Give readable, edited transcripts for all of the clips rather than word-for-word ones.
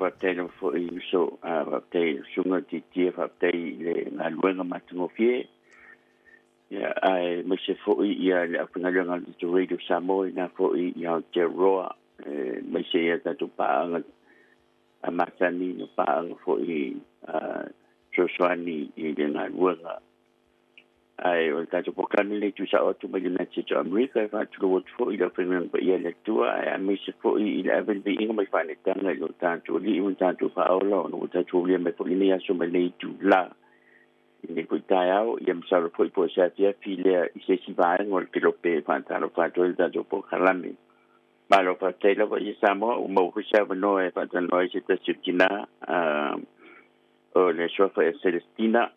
whaatelo fo I so whaatei sunga titia whaatei le ngā luenga matangofie. Ia ai me se fo ia le apingalenga le to radio Samoa na fo ia te roa me se ia tatu paanga a matani no paanga fo so swani I le ngā luenga. Ai o tatu pokani le tu sa o tu mai United States of America fa tu lo fo I le apingalenga pa ia le tua ai me se fo I le aven bi inga mai fa ne tanga lo tatu li un tatu fa o lo no tatu li me fo ni ya so me le tu la. Ni ko taiao ia msaro foi po sa tia file I se si vai ngol ke lo pe pantalo fa to da do po kalami malo fa tela ko I Samoa o mo ko sa no e fa no I se ta sukina o le sofa Celestina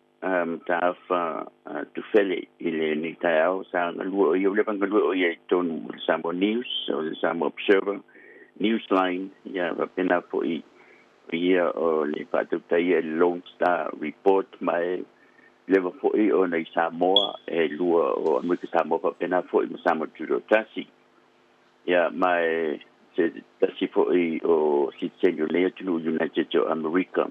ta fa tu fele ile ni taiao sa lu o yo le pan lu o ye ton Samoa News o le Samoa Observer Newsline ia va pena po ia o le fa tu tai Lone Star report mai lewa fo'i o nei Samoa lua o Amerika Samoa pa pena fo'i ma Samoa tudo tasi. Ia mai se tasi fo'i o si tenyo lea tunu United States of America.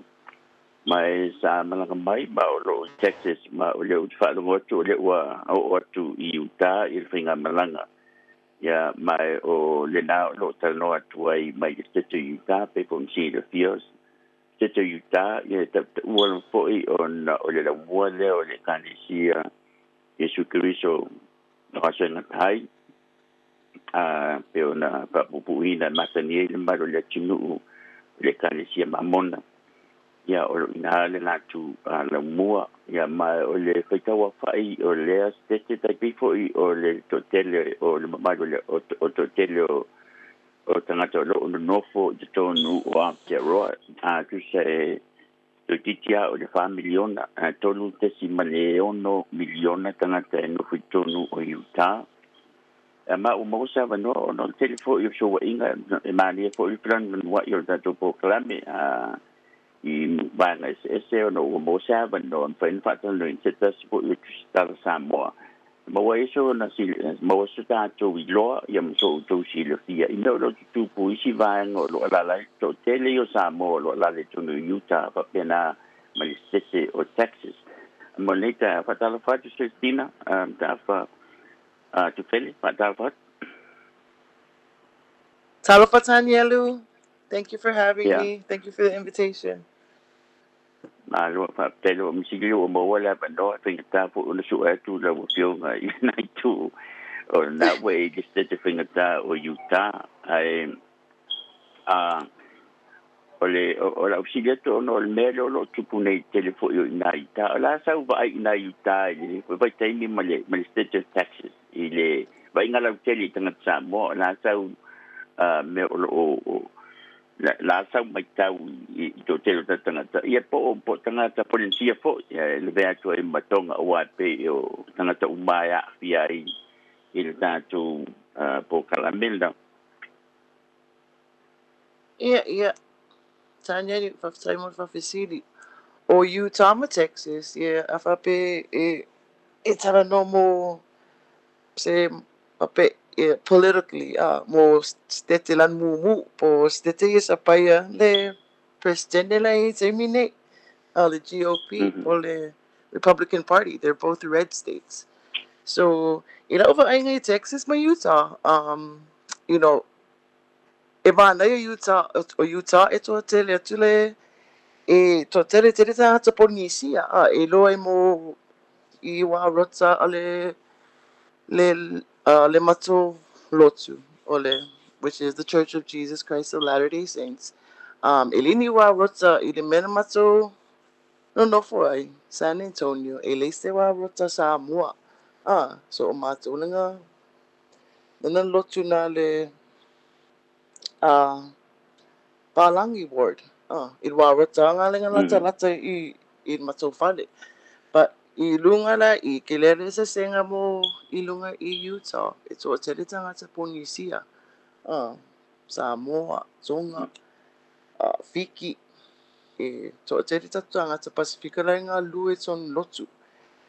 Mai sa malanga mai ma o lo Texas ma o leo whaalongo atu o leo o atu I Utah I whinga malanga. Ia mai o le nao lo tano atu ai mai I State of Utah pe po msi le fios. Tete Utah ia ta uan foi on o le mua le o le kanisia Yesu Kristo no asena tai pe ona pa pupuina matanie le malo le tinu le kanisia mamona ia o ina le natu la mua ia mai o le faitawa fai o le tete tai foi o le totele o le malo le o totele o tangata lo no fo de tonu o te roa tu se to titia o le familiona tonu te si maleono miliona tangata no fo tonu o Utah ma o mo sa no no telefo yo so inga e mani fo I plan wa yo da to po klame I bana ese no mo sa no fa in fact no in seta po yo sta Samoa ma wa eso na si ma so ta to wi lo ya mo so to si le fia I no lo tu pu si va no lo la to tele yo Samoa lo la le to no Utah pa pena ma le sese o Texas mo leta fa ta lo fa tu Christina ta fa tu fele fa ta fa Talofa Tanyelu, thank you for having ya me. Thank you for the invitation. ma lo fa te lo mi si lo mo wala pa no fa ta pu lo su e tu lo pio nga I tu o na way just the thing ta o Utah ai o la usileto no el melo lo tupu nei telefo yo inaita la sa va inaita ile va tai mi male state of Texas ile va ingala tele tanga Samoa la sa me o la sa mai tau I to tele tanga ia po tanga ta policia fo le vea to e matonga o pe o tanga ta umaya fia il tanto po calamella Yeah. Tanya Simon Fafisili. O Utah, Texas. Yeah, afape it's a normal say ape politically mo stetilan mumu po steti sa paya le presidente la termine the GOP or the Republican Party. They're both red states. So, over in Texas, my Utah, you know, iba na Utah o Utah ito tele tule to tele tele ta ta ponisia ilo ay mo iwa rotsa le mato lotu ole which is the Church of Jesus Christ of Latter-day Saints. Ilini wa rotsa ilimena mato no foi San Antonio elise wa rotsa Samoa. So mato nga lotu na le Palangi ward. Ilwarata nga lang lata I matofale. But ilunga la kilele sa senga mo ilunga Utah. Ito telita nga sa Ponisia. Samoa, Tonga, Fiki. So telita to nga sa Pacifica la nga luit on lotu.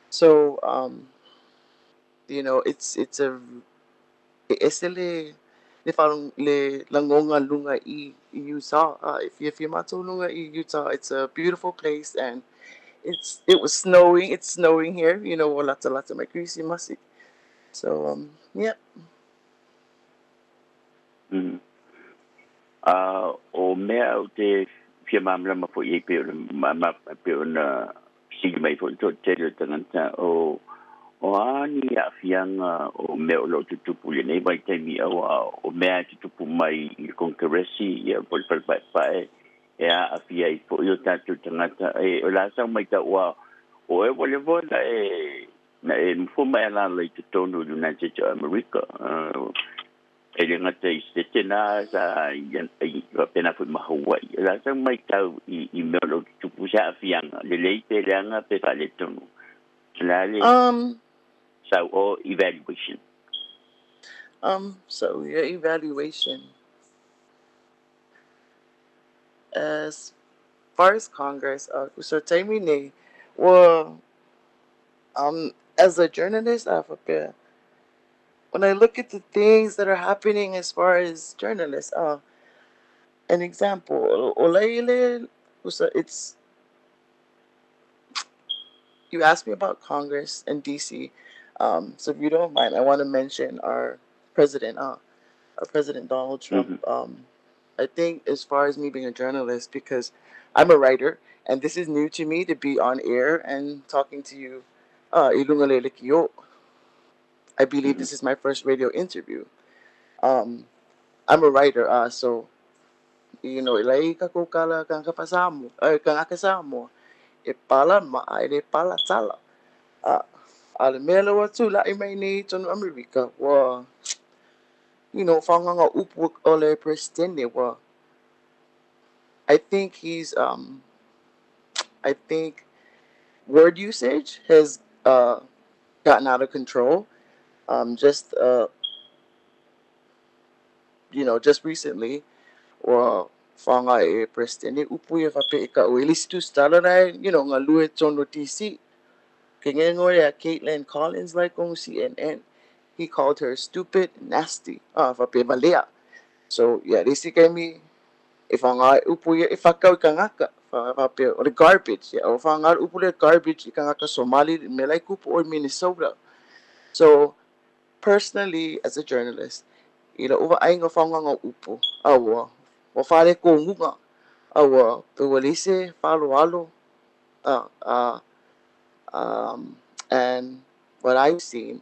So it's a esele le farong le langonga lunga I Utah. If you mato lunga I Utah, it's a beautiful place, and it was snowing. It's snowing here. You know, lots of my Christmas. So yeah. O mea o te fia mamlama po I pe pe ona sigi mai fo to te le tangata o ani a fianga o mea o lo tutupu le nei mai taimi o mea tutupu mai I kongresi ia pol pa e a fia I po yo tatu tangata o la sa mai ta o e wale vola na mfo mai la le tonu United States of America e le ngata I se tena sa I pena fu ma Hawaii la sa mai tau I mea lo tutupu sa fianga le leite le anga pe ka le tonu la le so or evaluation. So your evaluation as far as Congress, so tell me ne, well, as a journalist, when I look at the things that are happening as far as journalists, an example, Olaile, so it's you asked me about Congress and DC. So if you don't mind, I want to mention our President Donald Trump. I think as far as me being a journalist, because I'm a writer, and this is new to me to be on air and talking to you. Ilungalele Kiyo. I believe this is my first radio interview. Um, I'm a writer, so you know, ilay kakukala kang kapasamo, ay kang akasamo, ipala ma ay pala tala. Uh, Alamela wa tula ay may ni ton Amerika wa you know fanganga upwak ole presidente wa I think word usage has gotten out of control. Just you know, just recently, or fanga e presidente upuya fa pe ka uilis tu stala na you know nga luet tono TC. Kengengo ya Caitlin Collins like on CNN. He called her stupid, nasty. Fa pe malea. So yeah, they see me if nga upuya if ka kangaka fa pe or garbage. Yeah, or fa nga upuya garbage kangaka Somali melay kupo or Minnesota. So personally, as a journalist, ila uva ay nga fanga nga upo. Awa, wa fale ko nga. Awa, to walise falo alo. Uh, uh, um, and what I've seen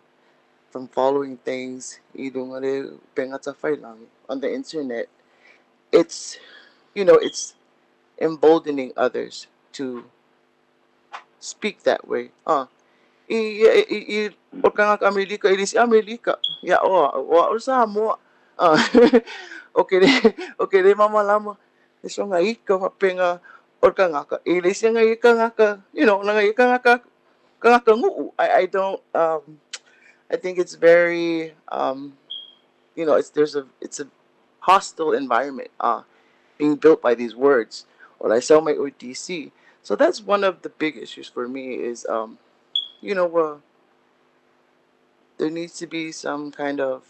from following things, idong lang on the internet, it's you know it's emboldening others to speak that way. O ka nga Amerika, ilis Amerika. Ya wa sa mo. Ah, okay, okay, mama lama. So nga ika penga or ka nga ka ilis nga ika nga ka, you know, nga ika nga ka ngu. I don't I think it's very you know, it's a hostile environment being built by these words. Or I sell my OTC. So that's one of the big issues for me is you know there needs to be some kind of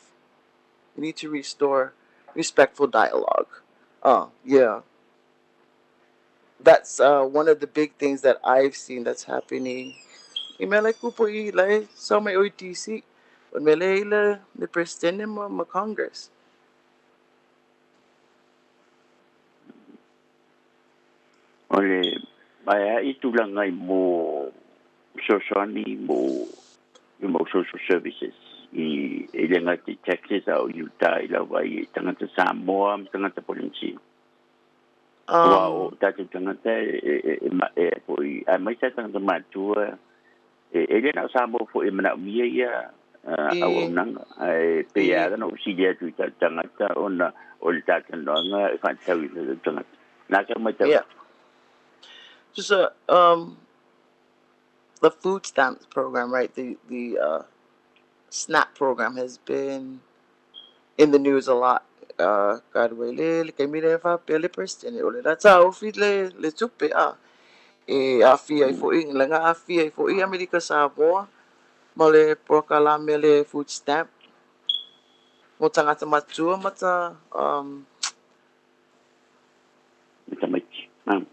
we need to restore respectful dialogue. Yeah, that's one of the big things that I've seen that's happening. Imelay ko po ilay sa may OTC. Imelay ila the president mo Congress. Ole mai itu lang ngai mo sosoni mo social services I lenga te taxes au Utah I la wai tangata Samoa tangata Polinsi wa o tatu tangata poi ai mai sa tangata matua lena Samoa po mana mia ia au nang pe ya no si dia tu tangata ona o tatu nga fa tawi tangata na ka mai tawi Yeah, just the food stamps program, right? The SNAP program has been in the news a lot. God wele kami na fa pele president ole that's how fit le tupe afi ai fo ing langa afi ai fo I Amerika Samoa mole proclamele food stamp mo tangata matua mata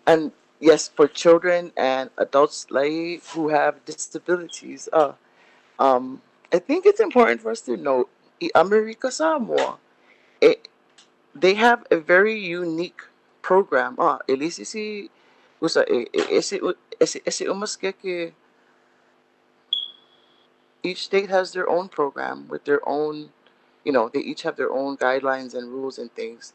and yes, for children and adults like who have disabilities. I think it's important for us to note, America Samoa, it, they have a very unique program. Elisisi, usa esi umaskeke. Each state has their own program with their own, they each have their own guidelines and rules and things.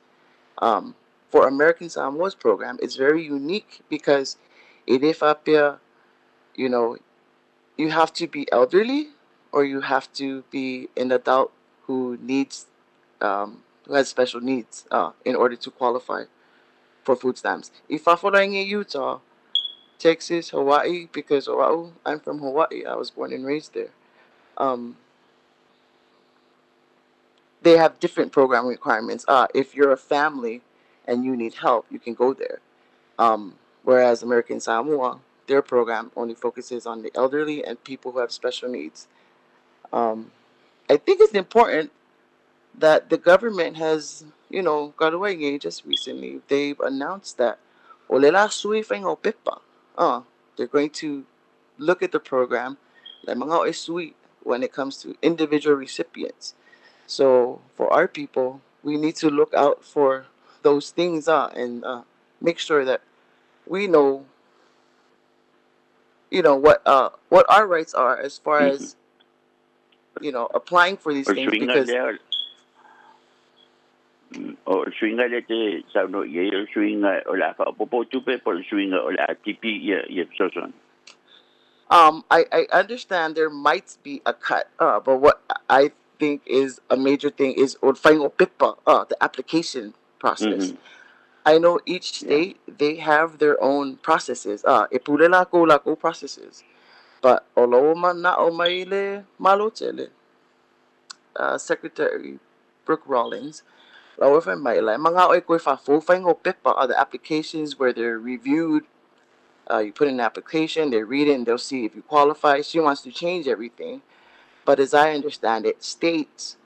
Um, for American Samoa's program, it's very unique because if apia, you know, you have to be elderly or you have to be an adult who has special needs in order to qualify for food stamps. If I follow in Utah, Texas, Hawaii, because I'm from Hawaii, I was born and raised there. Um, they have different program requirements. If you're a family and you need help, you can go there. Um, whereas American Samoa, their program only focuses on the elderly and people who have special needs. Um, I think it's important that the government has, got away just recently. They've announced that Olela Sui Fengo Pipa. They're going to look at the program like mga sui when it comes to individual recipients. So for our people, we need to look out for those things and make sure that we know, what our rights are as far as applying for these things because o swinga le te sa no ye o swinga o la fa popo tupe por swinga o la tipi ye soson. I understand there might be a cut, but what I think is a major thing is final PIPA, the application process. I know each state they have their own processes. Ipulela ko lako processes. But oloma na omaile malotele. Secretary Brooke Rawlings. However, mga oy ko fa full final PIPA are the applications where they're reviewed. You put in an application, they read it, and they'll see if you qualify. She wants to change everything. But as I understand it, states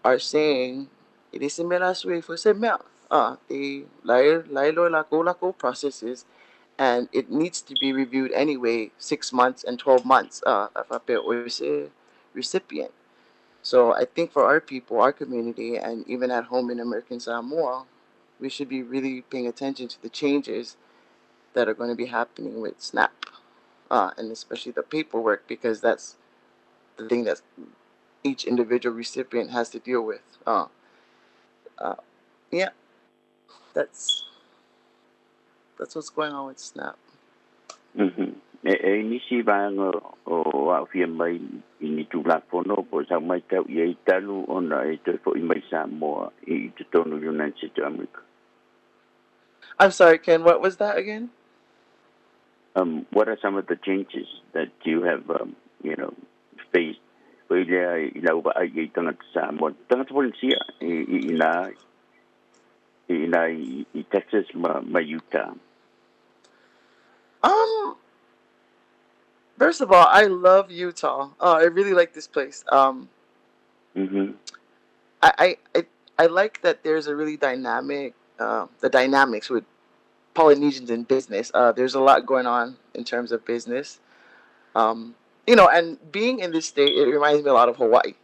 are saying it is similar way for similar. The lailo lako processes, and it needs to be reviewed anyway 6 months and 12 months. If a recipient. So I think for our people, our community, and even at home in American Samoa, we should be really paying attention to the changes that are going to be happening with SNAP, and especially the paperwork because that's the thing that each individual recipient has to deal with. Uh, yeah, that's that's what's going on with SNAP. Ni si bang o wa fia mai ini tu la fono po sa mai ka ye talu ona e te fo i mai Samoa I te tonu United States of America. I'm sorry, Ken. What was that again? What are some of the changes that you have faced? Pwede ilaw ba ay tangat Samoa tangat polisiya I Texas ma Utah. First of all, I love Utah. I really like this place. I, I I like that there's a really dynamic, the dynamics with Polynesians in business. There's a lot going on in terms of business. Um, and being in this state, it reminds me a lot of Hawaii.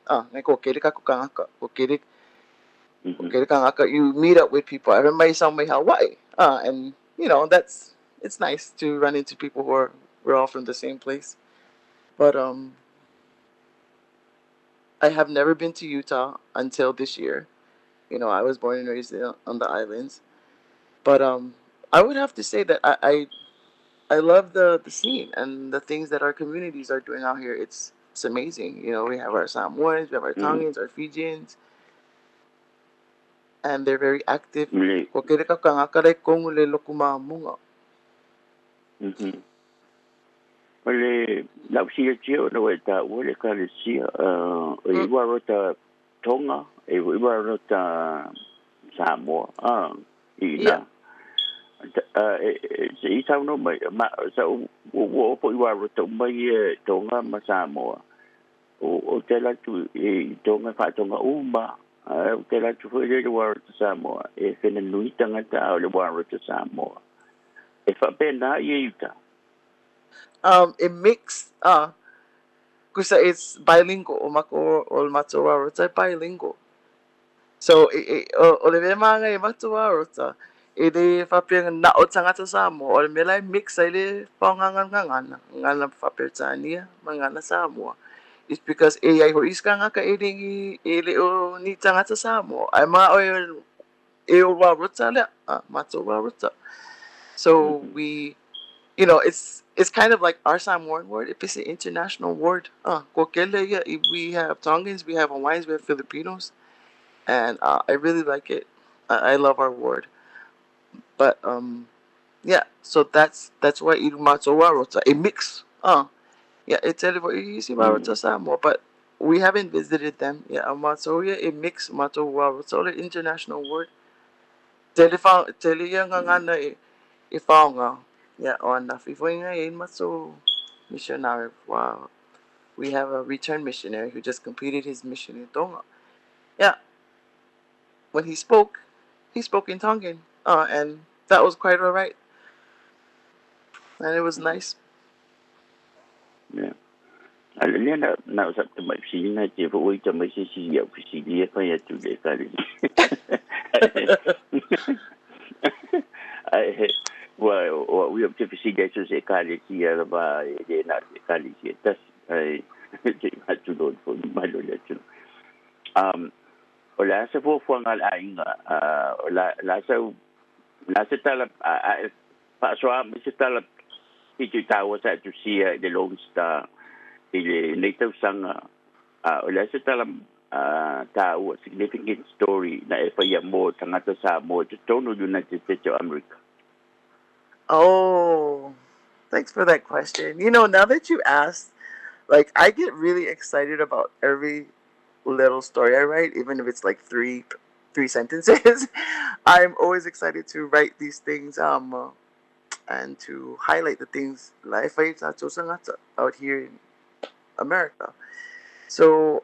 You meet up with people. Everybody somewhere Hawaii. And that's it's nice to run into people we're all from the same place. But I have never been to Utah until this year. I was born and raised on the islands. But I would have to say that I love the scene and the things that our communities are doing out here. It's amazing. We have our Samoans, we have our Tongans, our Fijians, and they're very active. Ole lau sia tia no e ta ole ka le sia I warota Tonga e warota Samoa ina I tau no mai ma sa wo po I warota mai Tonga ma Samoa o te la tu Tonga fa Tonga umba Ke la tu foi le waro te Samoa. E whena nui tangata o le waro te Samoa. E whapena i uta. It mix kusa it's bilingual o mako o matua rota bilingual. So o le mga e matua rota e le whapiang na o tangata Samoa o le mela mix ai le whangangangan ngana whapirtania mangana Samoa. It's because e ai ho iska nga ka e le o ni tangata Samoa. Ai ma o e o wa rota le matua rota. So we it's kind of like our Samoan word. It's an international word. We have Tongans, we have Hawaiians, we have Filipinos, and I really like it. I love our word. But yeah. So that's why Irumato Warota a mix. Yeah, it's easy Warota Samoa, but we haven't visited them. Yeah, Amatoya a mix Mato Warota, the international word. Telefang ifaw nga. Yeah, on na ifaw nga yun maso missionary. Wow. We have a return missionary who just completed his mission in Tonga. Yeah, when he spoke in Tongan. And that was quite alright. And it was nice. Yeah. Alenia na usap te mai sina te fo te mai si ya si dia pa ya tu le kali. Ai wa we up te si dia tu se kali si ya ba e na se kali si tas ai te ha tu do fo mai lo le tu. Ola se fo fo ngal ainga la se tala pa so a se tala ki tu tawa sa tu si de Lone Star ile nei tau sanga o le se tala tau significant story na e fa ia mo tangata sa mo te tonu United States of America. Oh, thanks for that question. Now that you asked, like I get really excited about every little story I write, even if it's like three sentences. I'm always excited to write these things and to highlight the things life out here in America. So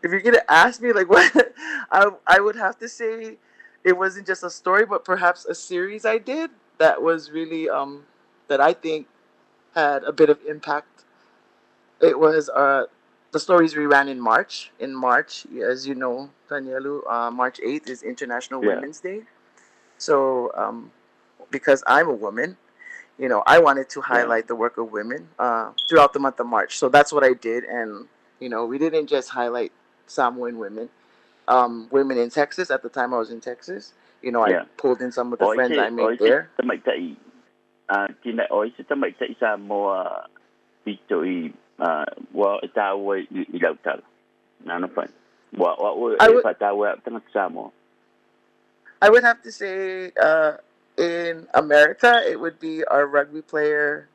if you're gonna ask me like what, I would have to say it wasn't just a story, but perhaps a series I did that was really that I think had a bit of impact. It was the stories we ran in March. In March, as you know, Danielu, March 8th is International Women's Day. So because I'm a woman, I wanted to highlight the work of women throughout the month of March. So that's what I did, and we didn't just highlight Samoan women, women in Texas. At the time, I was in Texas. I pulled in some of the friends I made there. Tina oise tamai tai sa mo pito I wa tawa I lautal. Nano pa. Wa e pa tawa tanga sa mo. I would have to say in America, it would be our rugby player,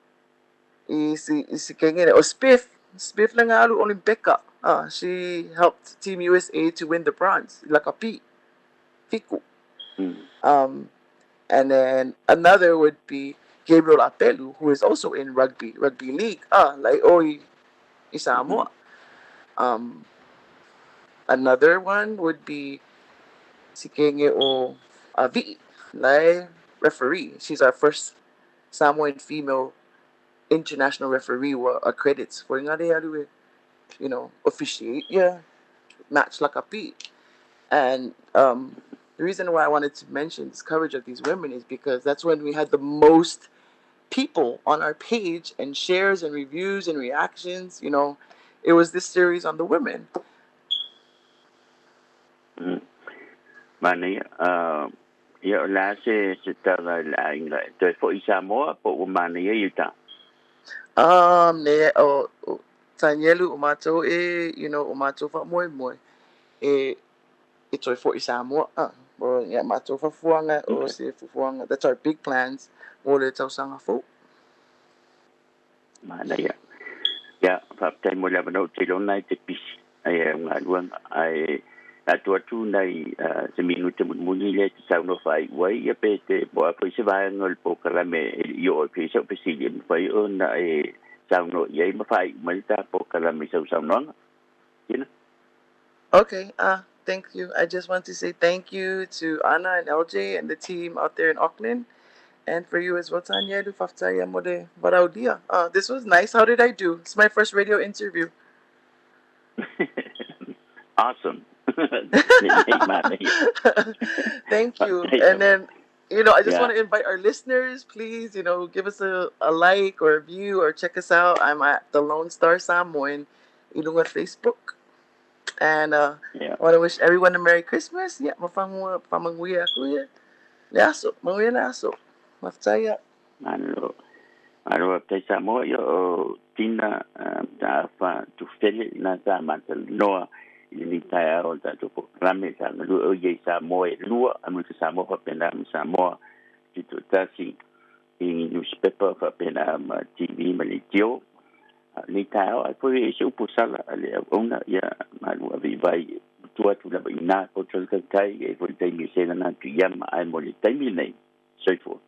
si Ken Aiono, or Spiff. Spiff lang nga alu Olimpika. She helped Team USA to win the bronze. Lakapi. Fiku. And then another would be Gabriel Apelu, who is also in rugby league. Like Samoa. Another one would be si Ken Aiono Vi, like referee. She's our first Samoan female international referee accredits for nga officiate match lakapi. And the reason why I wanted to mention this coverage of these women is because that's when we had the most people on our page and shares and reviews and reactions. It was this series on the women. Mani ia la se tala la inga te fo I Samoa po mani ia yuta. Ne o Tanyelu umato umato fa moi it's for Samoa. Well, yeah, mato fa fuanga o se fuanga. That's our big plans. Mo le tau sanga fo. Mana ia. Ya, fa tai mo la no te lona te pis. Ai nga luang ai atu nai se minuto muni le te sau no fai wai ia pe te bo a se vai ngol po kala me yo pe so pe si le fai ona e sau no ia ma fai ma ta po kala me sau no. Okay. Thank you. I just want to say thank you to Anna and LJ and the team out there in Auckland. And for you as well, Tanya, Faftaya Mode Baraudia. This was nice. How did I do? It's my first radio interview. Awesome. Thank you. And then, I just Yeah. want to invite our listeners, please, give us a like or a view or check us out. I'm at the Lone Star Samoan, Ilunga Facebook. And I want to wish everyone a Merry Christmas. Yeah, pamangwiya ko ya. Laso, manguya laso. Maftaya. Alo te Samoa yo tina da fa tu fele na sa mata noa ni tai o da tu programe sa lu o ye Samoa lua amu Samoa fa pena Samoa ti tu tasi in newspaper fa pena TV malitio ni tai o po e su pusala ale ona ya malu avi vai tu la ina ko tol kai e po tai mi se na tu yam ai mo le tai mi nei so